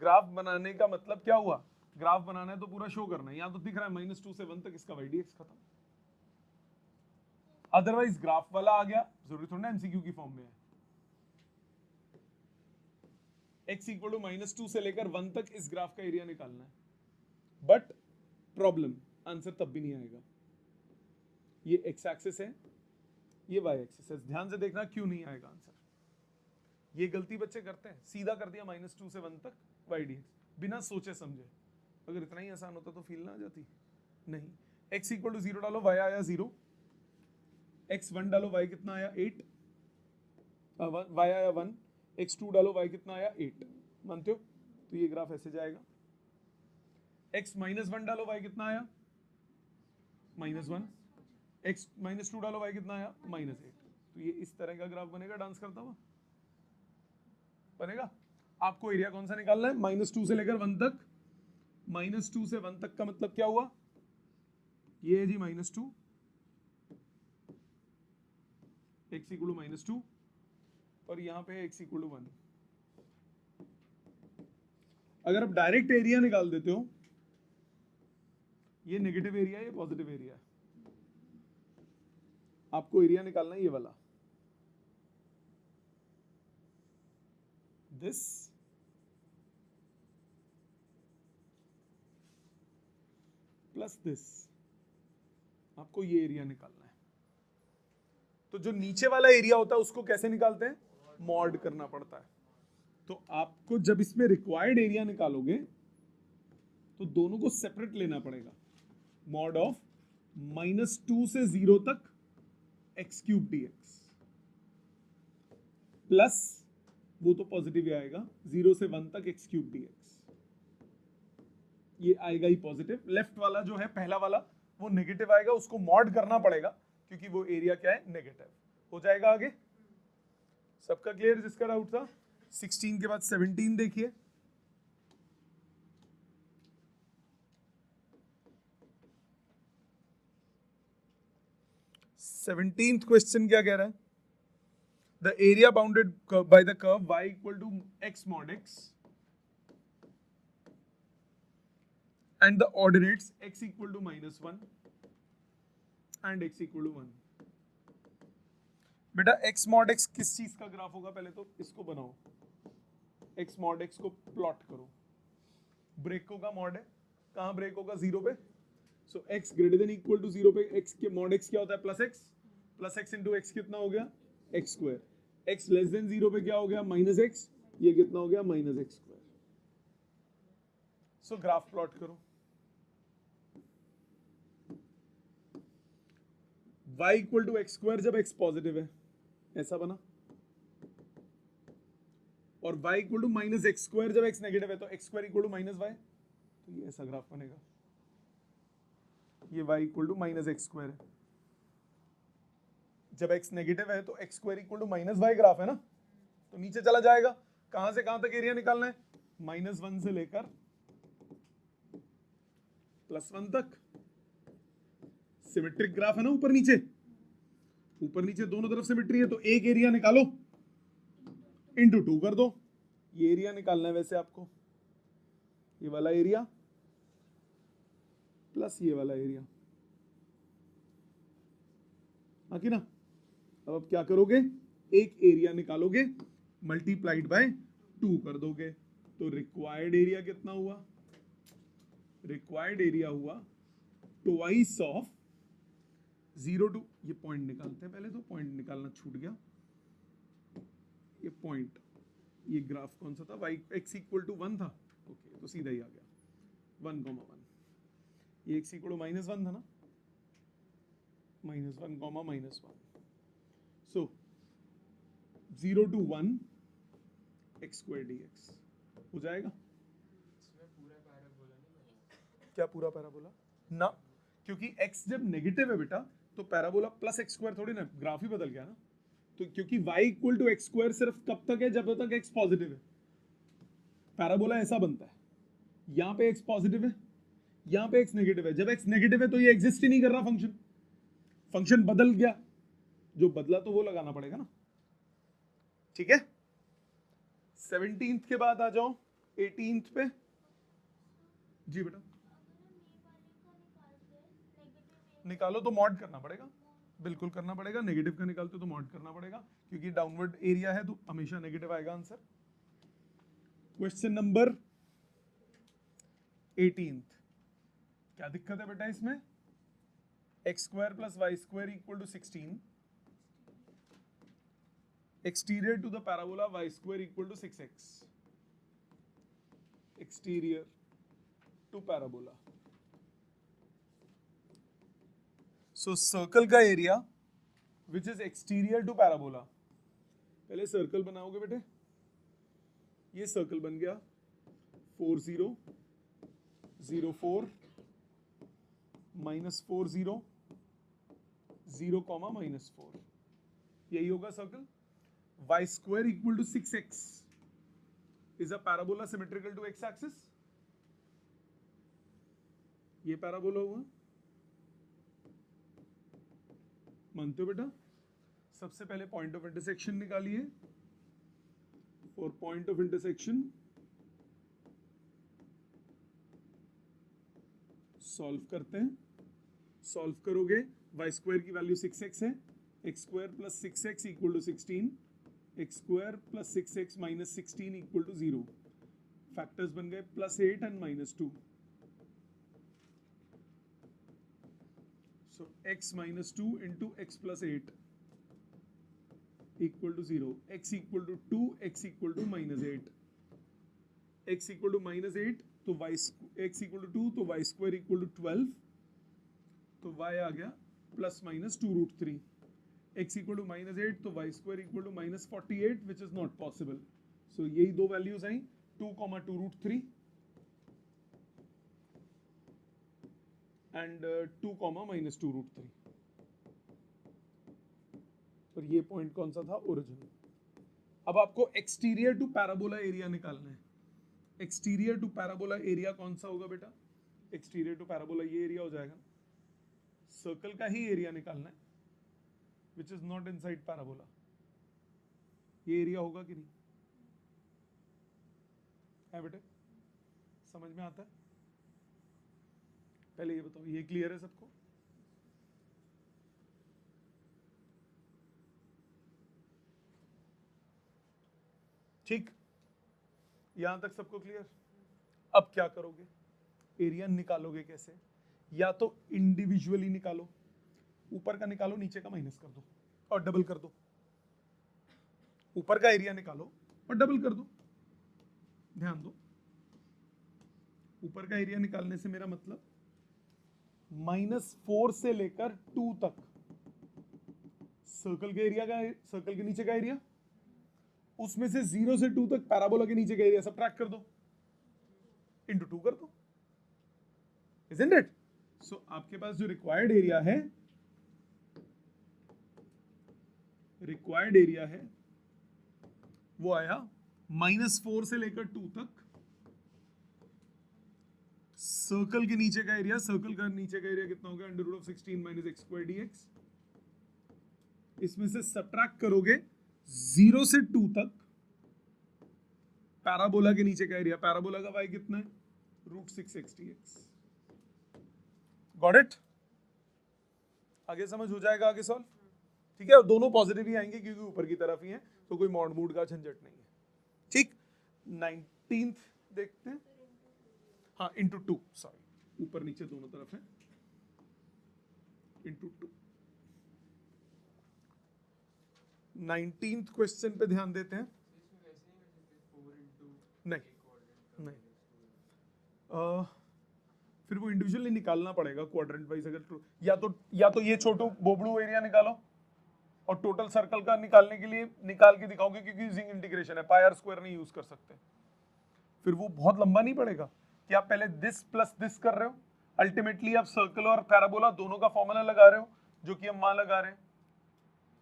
ग्राफ बनाने का मतलब क्या हुआ? ग्राफ बनाना है तो पूरा शो करना है। यहां तो दिख रहा है -2 से 1 तक इसका y dx खत्म। अदरवाइज ग्राफ वाला आ गया, जरूरी थोड़ा ना एमसीक्यू की फॉर्म में है। x इक्वल टू -2 से लेकर 1 तक इस ग्राफ का एरिया निकालना है, बट प्रॉब्लम, आंसर तब भी नहीं आएगा। ये x एक्सिस है, ये y एक्सिस है, ध्यान से देखना क्यों नहीं आएगा आंसर। ये गलती बच्चे करते हैं, सीधा कर दिया -2 से 1 तक y dx, बिना सोचे समझे। अगर इतना ही आसान होता तो फील ना आ जाती? नहीं। x इक्वल टू 0 डालो, y आया 0, x1 डालो, y कितना आया 8, y आया 1, x2 डालो, y कितना आया 8, मानते हो? तो ये ग्राफ ऐसे जाएगा। x -1 डालो, y कितना आया -1, x -2 डालो, y कितना आया -8। तो ये इस तरह का ग्राफ बनेगा, डांस करता हुआ बनेगा। आपको एरिया कौन सा निकालना है? -2 से लेकर 1 तक। -2 से 1 तक का मतलब क्या हुआ? ये है जी -2, x इक्वल टू -2, और यहां पे x इक्वल टू 1। अगर आप डायरेक्ट एरिया निकाल देते हो, ये नेगेटिव एरिया है, ये पॉजिटिव एरिया है, आपको एरिया निकालना है ये वाला, दिस प्लस दिस, आपको ये एरिया निकालना है। तो जो नीचे वाला एरिया होता है उसको कैसे निकालते हैं? मॉड करना पड़ता है। तो आपको जब इसमें रिक्वायर्ड एरिया निकालोगे तो दोनों को सेपरेट लेना पड़ेगा। मॉड ऑफ -2 से 0 तक x क्यूब dx प्लस, वो तो पॉजिटिव ही आएगा, 0 से 1 तक x क्यूब dx, ये आएगा ही पॉजिटिव। लेफ्ट वाला जो है पहला वाला वो नेगेटिव आएगा, उसको मॉड करना पड़ेगा क्योंकि वो एरिया क्या है? नेगेटिव। हो जाएगा आगे? सबका क्लियर जिसका डाउट था? 16 के बाद 17 देखिए। 17th क्वेश्चन क्या कह रहा है? The area bounded by the curve y equal to x mod x and the ordinates x equal to -1 and x equal to 1। बेटा x mod x किस चीज का ग्राफ होगा? पहले तो इसको बनाओ, x mod x को प्लॉट करो। ब्रेको का मॉड है, कहां ब्रेक होगा? 0 पे। So x greater than equal to 0 पे x के मॉड x क्या होता है? प्लस x इंटू x कितना हो गया? x square. x less than 0 पे क्या हो गया? -x, ये कितना हो गया? -x square. So graph plot करो। y equal to x square जब x पॉजिटिव है, ऐसा बना, और y equal to -x square जब x नेगेटिव है, तो x square equal to -y, तो ये ऐसा ग्राफ बनेगा। ये y equal to -x square है, जब x नेगेटिव है तो x square equal to -y graph है ना, तो नीचे चला जाएगा। कहां से कहां तक एरिया निकालना है? -1 से लेकर +1 तक। सिमेट्रिक ग्राफ है ना, ऊपर नीचे, ऊपर नीचे दोनों तरफ सिमेट्री है, तो एक एरिया निकालो, इंटू 2 कर दो। ये एरिया निकालना है वैसे आपको, ये वाला एरिया प्लस ये वाला एरिया, आखिर ना। अब क्या करोगे? एक एरिया निकालोगे, मल्टीप्लाइड बाय 2 कर दोगे, तो रिक्वायर्ड एरिया कितना हुआ? रिक्वायर्ड एरिया हुआ ट्वाइस ऑफ 0 टू, ये पॉइंट निकालते हैं पहले, तो पॉइंट निकालना छूट गया, ये पॉइंट, ये ग्राफ कौन सा था, वाई एक्स इक्वल टू 1 था, ओके, तो सीधा ही आ गया 1,1, ये एक्स इक्वल टू -1 था ना, -1, -1, सो 0 to 1 x square dx हो जाएगा। क्या पूरा पैराबोला ना, क्योंकि x जब नेगेटिव है बेटा तो पैराबोला प्लस एक्स स्क्वायर थोड़ी ना, ग्राफ ही बदल गया ना, तो क्योंकि y equal to x square सिर्फ कब तक है, जब तक x पॉजिटिव है। पैराबोला ऐसा बनता है, यहाँ पे x पॉजिटिव है, यहाँ पे x नेगेटिव है, जब x नेगेटिव है तो ये एग्जिस्ट ही नहीं कर रहा फंक्शन, फंक्शन बदल गया, जो बदला तो वो लगाना पड़ेगा ना, ठीक है। 17th के बाद आ जाओ 18th पे। जी बेटा निकालो तो मॉड करना पड़ेगा, बिल्कुल करना पड़ेगा, नेगेटिव का निकालते तो मॉड करना पड़ेगा, क्योंकि डाउनवर्ड एरिया है तो हमेशा नेगेटिव आएगा आंसर। क्वेश्चन नंबर 18th, क्या दिक्कत है बेटा इसमें, x square plus y square equal to 16, exterior to the parabola y square equal to 6x, exterior to parabola, so circle का area which is exterior to parabola, पहले circle बनाओगे बेटे, ये सर्कल बन गया 4 0 0 4 -4 0 0, -4, यही होगा circle. y square equal to 6x is a parabola symmetrical to x axis, ये पैराबोला हुआ, मानते हो बेटा। सबसे पहले पॉइंट ऑफ इंटरसेक्शन निकालिए, for point of intersection solve करते हैं, सॉल्व करोगे y स्क्वायर की वैल्यू 6x है, x square plus 6x equal to 16, x square plus 6x minus 16 equal to 0, factors बन गए +8 and -2, so x -2 into x plus 8 equal to 0, x equal to 2, x equal to -8, x equal to -8 तो y x equal to 2 तो y square equal to 12, तो y आ गया ±2√3, x equal to -8 तो y square equal to -48 which is not possible, so यही दो values I 2, 2√3 and 2, -2√3, और ये point कौन सा था, ओरिजिन। अब आपको एक्सटीरियर टू पैराबोला एरिया निकालना है, एक्सटीरियर टू पैराबोला एरिया कौन सा होगा बेटा, एक्सटीरियर टू पैराबोला ये एरिया हो जाएगा, सर्कल का ही एरिया निकालना है which is not inside parabola, ये एरिया होगा कि नहीं है बेटे, समझ में आता है। पहले ये बताओ, ये क्लियर है सबको, ठीक, यहां तक सबको क्लियर। अब क्या करोगे, एरिया निकालोगे कैसे, या तो इंडिविजुअली निकालो, ऊपर का निकालो नीचे का माइनस कर दो और डबल कर दो, ऊपर का एरिया निकालो और डबल कर दो, ध्यान दो, ऊपर का एरिया निकालने से मेरा मतलब -4 से लेकर 2 तक सर्कल के एरिया का, सर्कल के नीचे का एरिया, उसमें से 0 से 2 तक पैराबोला के नीचे का एरिया सब्ट्रैक्ट कर दो, इंटू 2 कर दो, इजंट इट। सो आपके पास जो रिक्वायर्ड एरिया है, रिक्वायर्ड एरिया है वो आया -4 से लेकर 2 तक, सर्कल के नीचे का एरिया, सर्कल का नीचे का एरिया कितना हो गया, √16 - x² dx, इसमें से सब्ट्रैक्ट करोगे 0 से 2 तक पैराबोला के नीचे का एरिया, पैराबोला का y कितना है, √6x dx, गॉट इट। आगे समझ हो जाएगा, आगे सॉल्व, ठीक है, और दोनों पॉजिटिव ही आएंगे क्योंकि ऊपर की तरफ ही है, तो कोई मॉड मूड का झंझट नहीं है, ठीक। 19th देखते हैं, हाँ इंटू 2, सॉरी ऊपर नीचे दोनों तरफ है, इंटू 2, 19th क्वेश्चन पे ध्यान देते हैं। नहीं नहीं फिर वो इंडिविजुअली निकालना पड़ेगा क्वाड्रेंट वाइज। अगर या तो ये छोटू बोबड़ू एरिया निकालो और टोटल सर्कल का निकालने के लिए निकाल के दिखाओगे, क्योंकि यूजिंग इंटीग्रेशन है, पाई आर स्क्वायर नहीं यूज कर सकते। फिर वो बहुत लंबा नहीं पड़ेगा कि आप पहले दिस प्लस दिस कर रहे हो, अल्टीमेटली आप सर्कल और पैराबोला दोनों का फॉर्मूला लगा रहे हो, जो कि हम वहां लगा रहे हैं,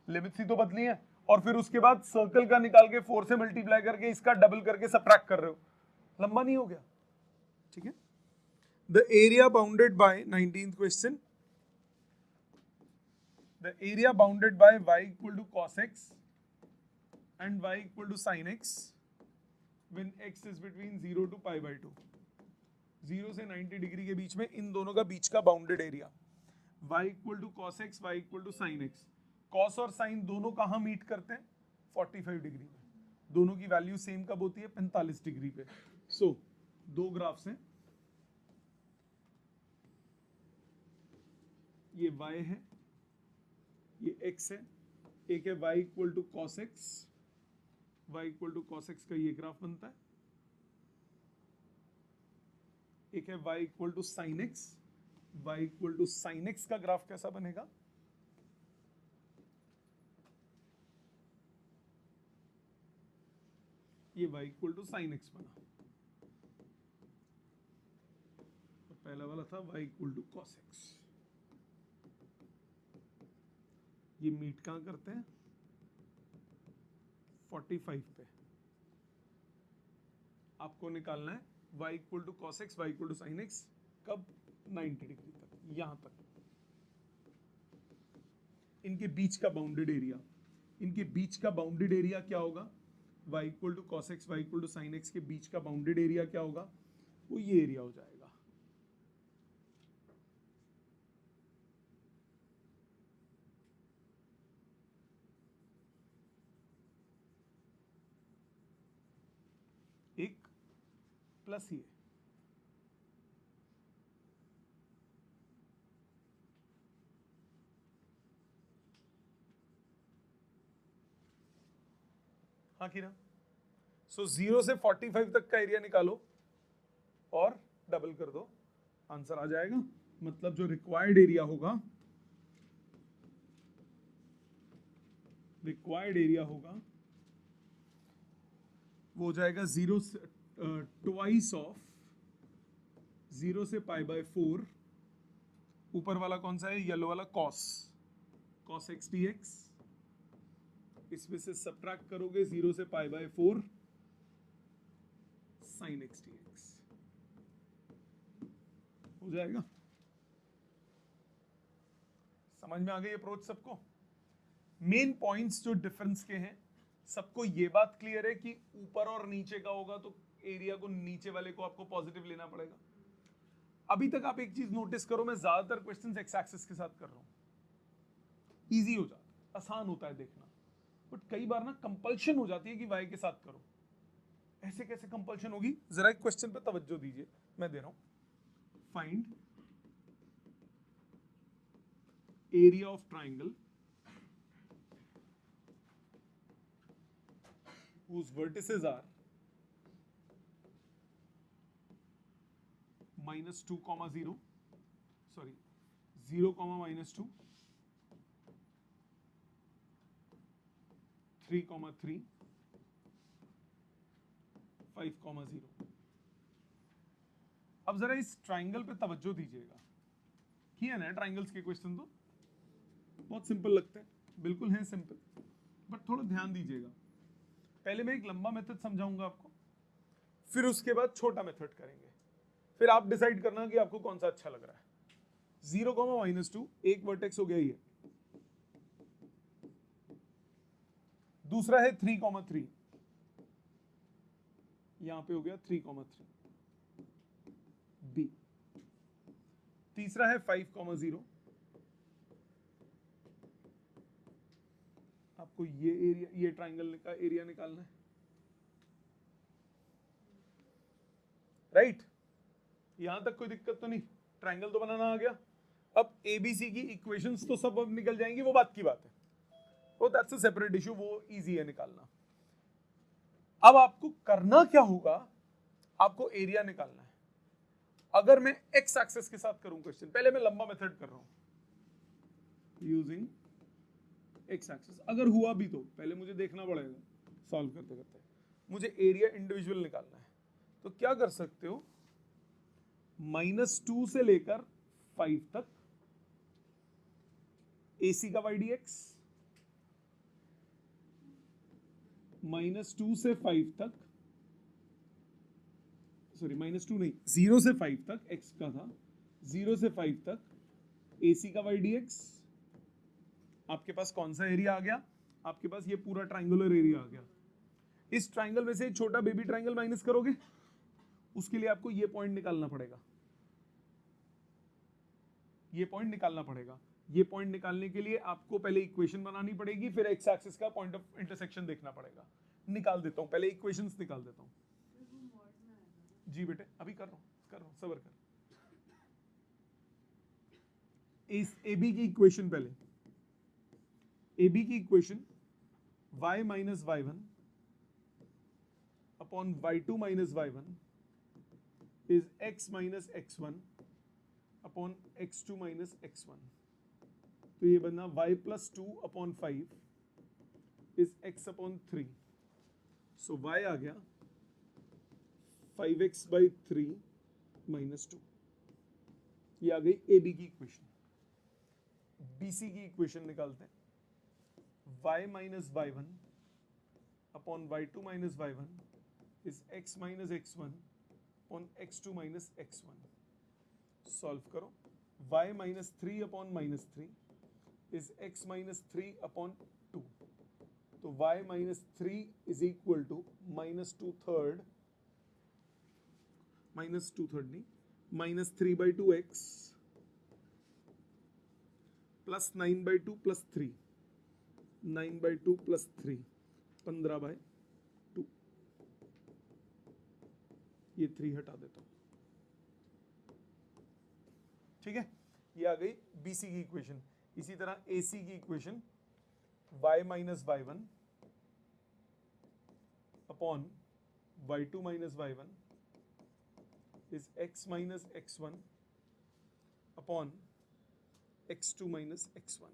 लिमिट्स ही तो बदली है, और फिर उसके बाद सर्कल का निकाल के 4 से मल्टीप्लाई करके इसका डबल करके सबट्रैक्ट कर रहे हो। लंबा नहीं हो गया? ठीक है। The area bounded bye 19th question, the area bounded by y equal to cos x and y equal to sin x when x is between 0 to pi by 2, 0 से 90 डिग्री के बीच में इन दोनों का बीच का bounded area, y equal to cos x, y equal to sin x। cos और sin दोनों कहाँ meet करते हैं? 45 डिग्री में। दोनों की वैल्यू सेम कब होती है? 45 डिग्री पे। सो दो ग्राफ्स हैं, ये y है, ये x है, एक है y equal to cos x, y equal to cos x का ये ग्राफ बनता है, एक है y equal to sin x, y equal to sin x का ग्राफ कैसा बनेगा? ये y equal to sin x बना, तो पहला वाला था y equal to cos x। ये मीट कहां करते हैं? 45 पे। आपको निकालना है y equal to cos x, y equal to sin x कब? 90 डिग्री तक, यहां तक। इनके बीच का बाउंडेड एरिया, इनके बीच का बाउंडेड एरिया क्या होगा? y equal to cos x, y equal to sin x के बीच का बाउंडेड एरिया क्या होगा? वो ये एरिया हो जाएगा। एक प्लस ये, हाँ किरा। सो 0 से 45 तक का एरिया निकालो और डबल कर दो, आंसर आ जाएगा। मतलब जो रिक्वायर्ड एरिया होगा, वो हो जाएगा 0 से ट्वाइस ऑफ 0 से पाई बाय 4, ऊपर वाला कौन सा है? येलो वाला cos x dx, इसमें से सबट्रैक्ट करोगे 0 से pi by 4 sin x dx, हो जाएगा। समझ में आ गई अप्रोच सबको? मेन पॉइंट्स जो डिफरेंस के हैं, सबको ये बात क्लियर है कि ऊपर और नीचे का होगा तो एरिया को नीचे वाले को आपको पॉजिटिव लेना पड़ेगा। अभी तक आप एक चीज नोटिस करो, मैं ज्यादातर क्वेश्चंस एक्स एक्सिस के साथ कर रहा हूं, इजी हो जाता है, आसान होता है देखना, बट कई बार ना कंपल्शन हो जाती है कि वाई के साथ करो। ऐसे कैसे कंपल्शन होगी? जरा एक क्वेश्चन पे तवज्जो दीजिए, मैं दे रहा हूं। Find area of triangle whose vertices are -2, 0, sorry 0, -2, 3, 3, 5, 0। अब जरा इस ट्राइंगल पे तवज्जो दीजिएगा। किया ना ट्राइंगल्स के क्वेश्चन तो बहुत सिंपल लगते हैं, बिल्कुल हैं सिंपल, बट थोड़ा ध्यान दीजिएगा। पहले मैं एक लंबा मेथड समझाऊंगा आपको, फिर उसके बाद छोटा मेथड करेंगे, फिर आप डिसाइड करना कि आपको कौन सा अच्छा लग रहा है। 0, -2 एक वर्टेक्स हो गया ये, दूसरा है 3, 3, यहां पे हो गया 3, 3 बी, तीसरा है 5, 0, आपको ये एरिया, ये ट्राइंगल का एरिया निकालना है, राइट? यहां तक कोई दिक्कत तो नहीं, ट्राइंगल तो बनाना आ गया। अब एबीसी की इक्वेशंस तो सब अब निकल जाएंगी, वो बात की बात है। वो दैट्स अ सेपरेट इशू, वो इजी है निकालना। अब आपको करना क्या होगा, आपको एरिया निकालना है। अगर मैं एक्स एक्सेस के साथ करूं क्वेश्चन, पहले मैं लंबा मेथड कर रहा हूं यूजिंग एक्स एक्सेस, अगर हुआ भी तो पहले मुझे देखना पड़ेगा सॉल्व करते करते। मुझे एरिया इंडिविजुअल निकालना है, तो क्या कर सकते हो, -2 से लेकर 5 तक AC का वाई डी एक्स, -2 से 5 तक, सॉरी -2 नहीं, 0 से 5 तक, x का था 0 से 5 तक AC का वाई डी एक्स। आपके पास कौन सा एरिया आ गया, आपके पास ये पूरा ट्राइंगुलर एरिया आ गया। इस ट्राइंगल में से एक छोटा बेबी ट्राइंगल माइनस करोगे, उसके लिए आपको ये पॉइंट निकालना पड़ेगा, ये पॉइंट निकालना पड़ेगा। ये पॉइंट निकालने के लिए आपको पहले इक्वेशन बनानी पड़ेगी, फिर एक्स एक्सिस का पॉइंट ऑफ इंटरसेक्शन देखना पड़ेगा। निकाल देता हूं, पहले इक्वेशंस निकाल देता हूं। जी बेटे अभी कर रहा हूं, सबर कर। इस AB की इक्वेशन, पहले AB की equation y minus y1 upon y2 minus y1 is x minus x1 upon x2 minus x1। तो ये बनना y plus 2 upon 5 is x upon 3। So y आ गया 5x बाई 3 माइनस 2। ये आ गई AB की इक्वेशन। BC की equation निकालते हैं, y minus y1 upon y2 minus y1 is x minus x1 upon x2 minus x1। Solve करो, y minus 3 upon minus 3 is x minus 3 upon 2। तो y minus 3 is equal to -2 third, नहीं, -3/2x plus 9/2 plus 3, 9/2 plus 3, 15/2। ये 3 हटा देता हूं, ठीक है। ये आ गई BC की इक्वेशन। इसी तरह AC की equation y minus y1 upon y2 minus y1 is x minus x1 upon x2 minus x1।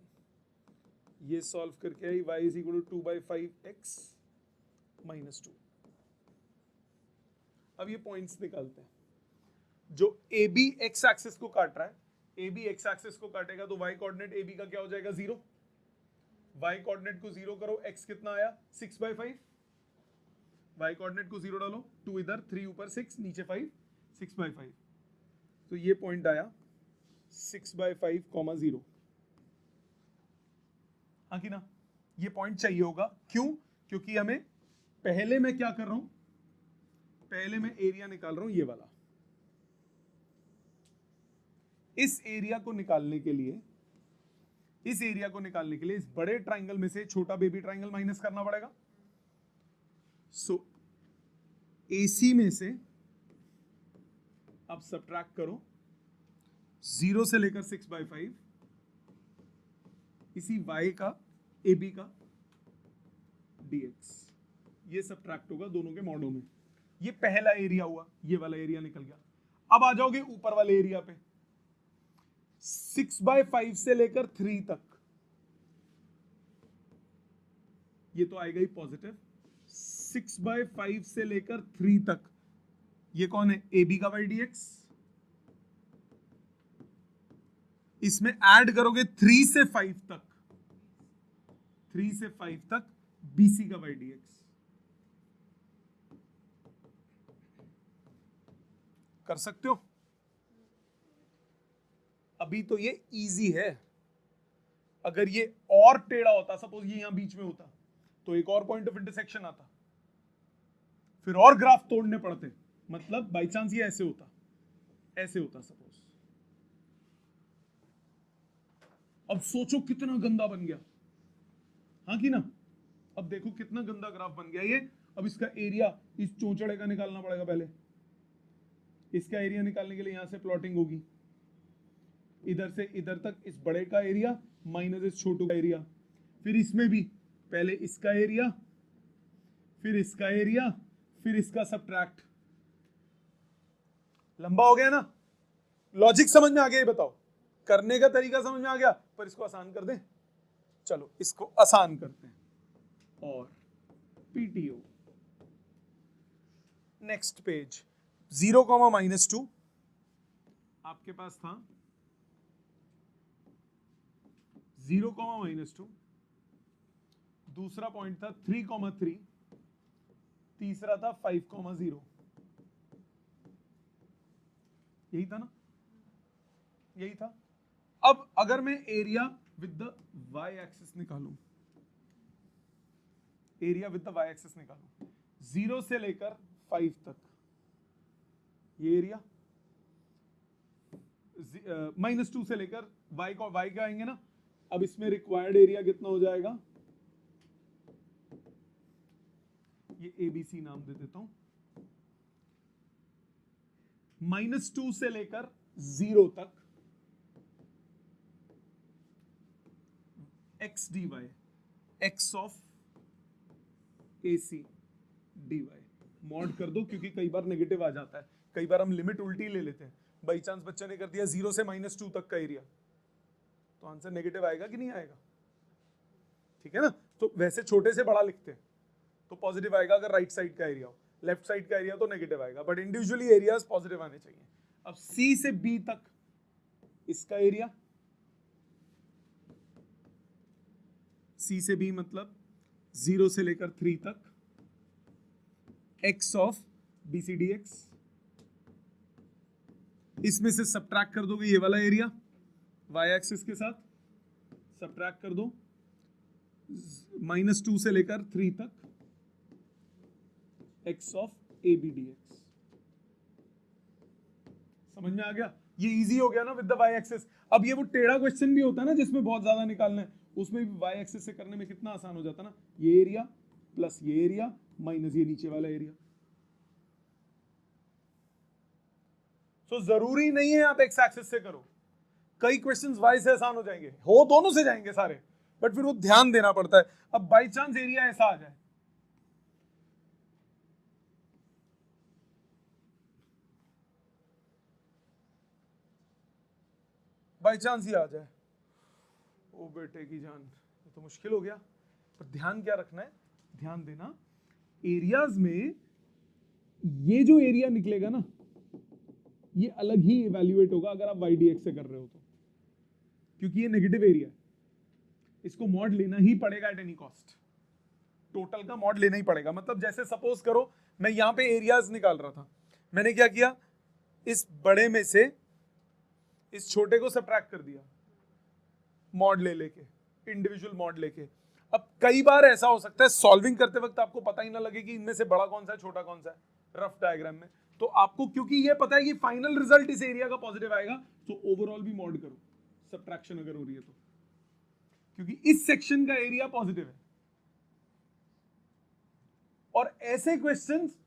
ये सॉल्व करके आई y is equal to 2/5x minus 2। अब ये पॉइंट्स निकालते हैं। जो AB x एक्सिस को काट रहा है, AB x एक्सिस को काटेगा तो y कोऑर्डिनेट AB का क्या हो जाएगा, 0। y कोऑर्डिनेट को 0 करो, x कितना आया 6/5, y कोऑर्डिनेट को 0 डालो, 2 इधर, 3 ऊपर, 6 नीचे 5, 6/5। तो ये पॉइंट आया 6/5, 0। हाँ कि ना, ये पॉइंट चाहिए होगा। क्यों? क्योंकि हमें पहले मैं क्या कर रहा हूं, पहले मैं एरिया निकाल रहा हूं, ये वाला। इस एरिया को निकालने के लिए, इस एरिया को निकालने के लिए इस बड़े ट्राइंगल में से छोटा बेबी ट्राइंगल माइनस करना पड़ेगा। सो AC में से अब सब्ट्रैक्ट करो 0 से लेकर 6/5, इसी y का AB का dx, ये सब्ट्रैक्ट होगा दोनों के मॉडों में। ये पहला एरिया हुआ, ये वाला एरिया निकल गया। अब आ जाओगे ऊपर वाले एरिया पे, 6/5 से लेकर 3 तक, ये तो आएगा ही पॉजिटिव। 6/5 से लेकर 3 तक, ये कौन है, AB का वाई dx। इसमें ऐड करोगे 3 से 5 तक, 3 से 5 तक BC का वाई dx। कर सकते हो? अभी तो ये इजी है। अगर ये और टेढ़ा होता, सपोज ये यहां बीच में होता, तो एक और पॉइंट ऑफ इंटरसेक्शन आता, फिर और ग्राफ तोड़ने पड़ते। मतलब बाई चांस ये ऐसे होता, ऐसे होता सपोज। अब सोचो कितना गंदा बन गया, हाँ कि ना। अब देखो कितना गंदा ग्राफ बन गया ये। अब इसका एरिया, इस चौचड़े का निकालना पड़ेगा पहले। इसका एरिया निकालने के लिए यहां से प्लॉटिंग होगी, इधर से इधर तक इस बड़े का एरिया माइनस इस छोटू का एरिया, फिर इसमें भी पहले इसका एरिया, फिर इसका एरिया, फिर इसका सबट्रैक्ट। लंबा हो गया ना? लॉजिक समझ में आ गया? ये बताओ, करने का तरीका समझ में आ गया? पर इसको आसान कर दें, चलो इसको आसान करते हैं। और PTO नेक्स्ट पेज 0,-2 आपके पास था, 0,-2, दूसरा पॉइंट था 3,3, तीसरा था 5,0। यही था ना? यही था। अब अगर मैं area with the y axis निकालूं, area with the y axis निकालूं, 0 से लेकर 5 तक ये एरिया, -2 से लेकर y का आएंगे ना। अब इसमें रिक्वायर्ड एरिया कितना हो जाएगा? ये ABC नाम दे देता हूं। -2 से लेकर 0 तक x dy, x of AC dy mod कर दो, क्योंकि कई बार नेगेटिव आ जाता है, कई बार हम लिमिट उल्टी ले लेते हैं। बाई चांस बच्चे ने कर दिया 0 से -2 तक का एरिया, तो आंसर नेगेटिव आएगा कि नहीं आएगा? ठीक है ना? तो वैसे छोटे से बड़ा लिखते हैं तो पॉजिटिव आएगा अगर राइट साइड का एरिया हो, लेफ्ट साइड का एरिया तो नेगेटिव आएगा, बट इंडिविजुअली एरियाज पॉजिटिव आने चाहिए। अब C से B तक इसका एरिया, C से B मतलब 0 से लेकर 3 तक x ऑफ BC dx, इसमें से सबट्रैक्ट कर दोगे ये वाला एरिया y एक्सिस के साथ, सबट्रैक्ट कर दो -2 से लेकर 3 तक x ऑफ AB dx। समझ में आ गया? ये इजी हो गया ना विद द y एक्सिस। अब ये वो टेढ़ा क्वेश्चन भी होता है ना जिसमें बहुत ज्यादा निकालना है, उसमें भी y एक्सिस से करने में कितना आसान हो जाता है ना, ये एरिया प्लस ये एरिया माइनस ये नीचे वाला एरिया। तो जरूरी नहीं है आप x एक्सिस से करो, कई क्वेश्चंस y से आसान हो जाएंगे, हो दोनों से जाएंगे सारे, बट फिर वो ध्यान देना पड़ता है। अब बाई चांस एरिया ऐसा आ जाए, बाई चांस ही आ जाए, ओ बेटे की जान, ये तो मुश्किल हो गया। पर ध्यान क्या रखना है? ध्यान देना, एरियाज में ये जो एरिया निकलेगा ना, ये अलग ही इवैल्यूएट होगा अगर आप y dx से कर रहे हो तो, क्योंकि ये नेगेटिव एरिया है, इसको मॉड लेना ही पड़ेगा एट एनी कॉस्ट, टोटल का मॉड लेना ही पड़ेगा। मतलब जैसे सपोज करो मैं यहां पे एरियाज निकाल रहा था, मैंने क्या किया, इस बड़े में से इस छोटे को सबट्रैक्ट कर दिया, मॉड ले लेके, इंडिविजुअल मॉड लेके। अब कई बार ऐसा हो सकता है सॉल्विंग करते वक्त आपको पता ही ना लगे कि इनमें से बड़ा कौन सा है छोटा कौन सा है, रफ डायग्राम में। तो आपको क्योंकि ये पता है कि फाइनल रिजल्ट इस एरिया का पॉजिटिव आएगा, तो ओवरऑल भी मॉड करो, सबट्रैक्शन अगर हो रही है तो, क्योंकि इस सेक्शन का एरिया पॉजिटिव है। और ऐसे क्वेश्चंस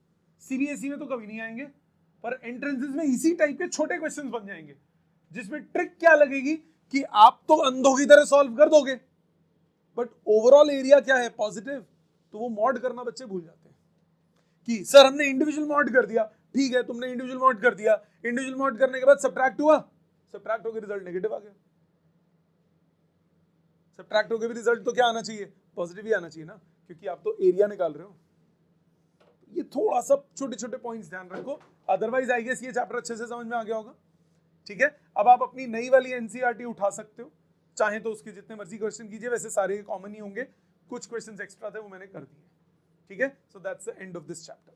सीबीएसई में तो कभी नहीं आएंगे, पर एंट्रेंसेस में इसी टाइप के छोटे क्वेश्चंस बन जाएंगे, जिसमें ट्रिक क्या लगेगी कि आप तो अंधों की तरह सॉल्व कर दोगे, बट ओवरऑल एरिया क्या है, पॉजिटिव, तो वो मॉड करना बच्चे भूल जाते हैं कि सर हमने इंडिविजुअल मॉड कर दिया। ठीक है, तुमने इंडिविजुअल मॉड कर दिया, इंडिविजुअल मॉड करने के बाद सबट्रैक्ट हुआ, सबट्रैक्ट होकर रिजल्ट नेगेटिव आ गया। सबट्रैक्ट होकर भी रिजल्ट तो क्या आना चाहिए, पॉजिटिव ही आना चाहिए ना, क्योंकि आप तो एरिया निकाल रहे हो। ये थोड़ा सा छोटे छोटे पॉइंट्स ध्यान रखो, अदरवाइज आई गेस ये चैप्टर अच्छे से समझ में आ गया होगा। ठीक है, अब आप अपनी नई वाली एनसीईआरटी उठा सकते हो, चाहे तो उसके जितने मर्जी क्वेश्चन कीजिए, वैसे सारे कॉमन ही होंगे, कुछ क्वेश्चंस एक्स्ट्रा थे वो मैंने कर दिए। ठीक है, so that's the end of this chapter.